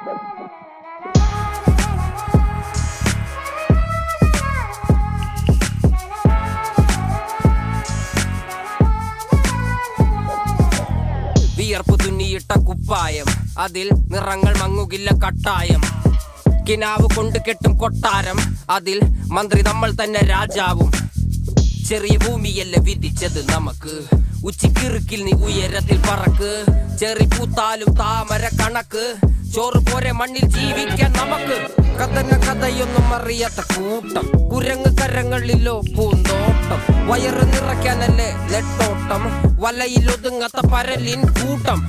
വിയർപ്പ് തുന്നിയിട്ട കുപ്പായം, അതിൽ നിറങ്ങൾ മങ്ങുകില്ല കട്ടായം. കിനാവ് കൊണ്ട് കെട്ടും കൊട്ടാരം, അതിൽ മന്ത്രി നമ്മൾ തന്നെ രാജാവും. ചെറിയ ഭൂമിയല്ല വിധിച്ചത് നമുക്ക്, ഉച്ചിക്കിറുക്കിൽ നീ ഉയരത്തിൽ പറക്ക്. ചെറി പൂത്താലും താമര കണക്ക്, ചോറ് പോരെ മണ്ണിൽ ജീവിക്കാൻ നമുക്ക്. കഥയൊന്നും അറിയാത്ത കൂട്ടം, കുരങ്ങ് കരങ്ങളിലോ പൂന്തോട്ടം. വയറ് നിറയ്ക്കാനല്ലേ നെട്ടോട്ടം, വലയിൽ ഒതുങ്ങാത്ത പരലിൻ കൂട്ടം.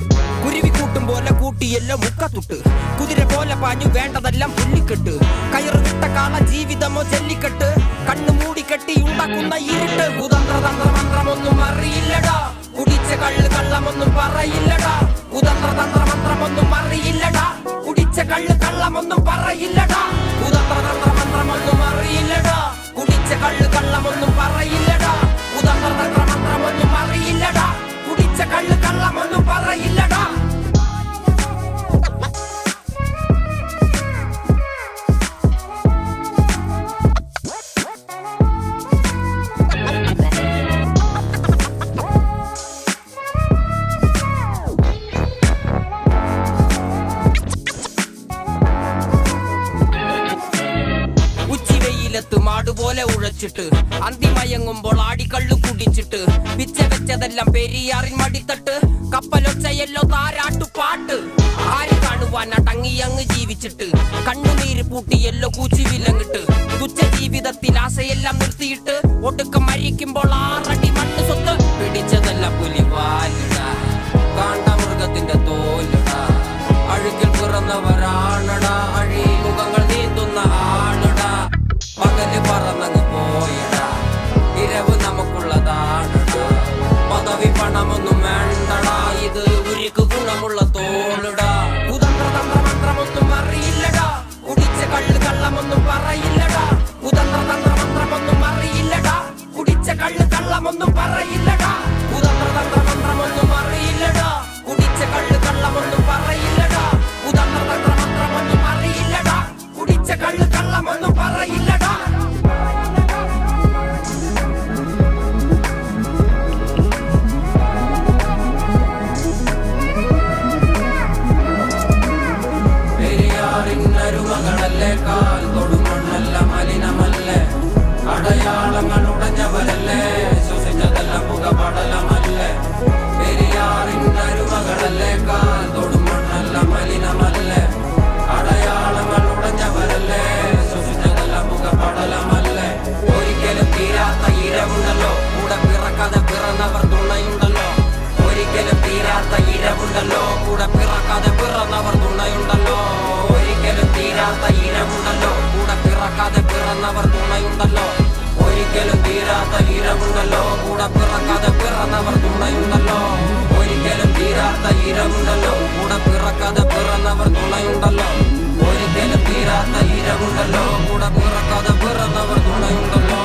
കുരുവി കൂട്ടും പോലെ കൂട്ടിയല്ലോ മുക്കത്തുട്ട്, കുതിര പോലെ പാഞ്ഞു വേണ്ടതെല്ലാം പുള്ളിക്കെട്ട്. കയറ് വിട്ട കാള ജീവിതമോ ജല്ലിക്കെട്ട്, കണ്ണു മൂടിക്കെട്ടി ഉണ്ടാക്കുന്ന ഇരുട്ട്. കുതന്ത്ര തന്ത്ര മന്ത്രമൊന്നും അറിയില്ലടാ, കുടിച്ച കള്ള് കള്ളമൊന്നും പറയില്ലടാ. കുതന്ത്ര തന്ത്ര മന്ത്രമൊന്നും അറിയില്ലടാ, കുടിച്ച കള്ള് കള്ളമൊന്നും പറയില്ലടാ. കുതന്ത്ര തന്ത്ര മന്ത്രമൊന്നും അറിയില്ലടാ, കുടിച്ച കള്ള് കള്ളമൊന്നും പറയില്ലടാ. കുതന്ത്ര തന്ത്ര മന്ത്രമൊന്നും അറിയില്ലടാ, കുടിച്ച കള്ള് കള്ളമൊന്നും പറയില്ലടാ. മാടുപോലെ ഉഴച്ചിട്ട് അന്തിമയങ്ങുമ്പോൾ ആടിക്കള്ളു കുടിച്ചിട്ട്, പിച്ച വെച്ചതെല്ലാം പെരിയാറിൻ മടിത്തട്ട്. കപ്പലൊച്ചയല്ലോ താരാട്ടുപാട്ട്, ആര് കാണുവാൻ അടങ്ങിയങ്ങ് ജീവിച്ചിട്ട്. കണ്ണുനീര് പൂട്ടിയല്ലോ കൂച്ചി വിലങ്ങിട്ട്, തുച്ഛ ജീവിതത്തിൽ ആശയെല്ലാം നിർത്തിയിട്ട്. ഒടുക്കം മരിക്കുമ്പോൾ 6 അടി മണ്ണ് സ്വത്ത്. പിടിച്ചതെല്ലാം പുലിവാലിടാ, കാണ്ടാമൃഗത്തിന്റെ തോലിടാ. അഴുകിൽ പിറന്നവരാണടാ, അഴിമുഖങ്ങൾ നീന്തുന്ന ആണടാ. പകല് പറന്നങ്ങ് പോയിടാ, ഇരവ് നമുക്കുള്ളതാണടാ. പദവി പണമൊന്നും വേണ്ടടാ, ഇത് ഉരുക്ക് ഗുണമുള്ള തോളിടാ. കുതന്ത്ര തന്ത്ര മന്ത്രമൊന്നും അറിയില്ലടാ, കുടിച്ച കള്ള് കള്ളമൊന്നും പറയില്ലടാ. കുതന്ത്ര തന്ത്ര മന്ത്രമൊന്നും അറിയില്ലടാ, കുടിച്ച കള്ള് കള്ളമൊന്നും പറയില്ലടാ. കുതന്ത്ര തന്ത്ര മന്ത്രമൊന്നും അറിയില്ലടാ, കുടിച്ച കള്ള് കള്ളമൊന്നും പറയില്ലടാ. കുതന്ത്ര തന്ത്ര മന്ത്രമൊന്നും അറിയില്ലടാ, കുടിച്ച കള്ള് കള്ളമൊന്നും പറയില്ലടാ. പെരിയാറിനരുമകളല്ലേ, കാൽ തൊടുമണ്ണല്ല മലിനമല്ലേ. അടയാളങ്ങൾ ഉടഞ്ഞവരല്ലേ, ശ്വസിച്ചതെല്ലാം പുകപടലമല്ലേ. പെരിയാറിനരുമകളല്ലേ, കാൽ തൊടുമണ്ണല്ല മലിനമല്ലേ. അടയാളങ്ങൾ ഉടഞ്ഞവരല്ലേ, ശ്വസിച്ചതെല്ലാം പുകപടലമല്ലേ. ഒരിക്കലും തീരാത്ത ഇരവുണ്ടല്ലോ, കൂടെ പിറക്കാതെ പിറന്നവർ തുണയുണ്ടല്ലോ. ഒരിക്കലും തീരാത്ത ഇരവുണ്ടല്ലോ, കൂടെ പിറക്കാതെ പിറന്നവർ തുണയുണ്ടല്ലോ. ഒരിക്കലും തീരാത്ത ഇരവുണ്ടല്ലോ, കൂടെ പിറക്കാതെ പിറന്നവർ തുണയുണ്ടല്ലോ. ഒരിക്കലും തീരാത്ത ഇരവുണ്ടല്ലോ, കൂടെ പിറക്കാതെ പിറന്നവർ തുണയുണ്ടല്ലോ. ഒരിക്കലും തീരാത്ത ഇരവുണ്ടല്ലോ, കൂടെ പിറക്കാതെ പിറന്നവർ തുണയുണ്ടല്ലോ. ഒരിക്കലും തീരാത്ത ഇരവുണ്ടല്ലോ, കൂടെ പിറക്കാതെ പിറന്നവർ തുണയുണ്ടല്ലോ.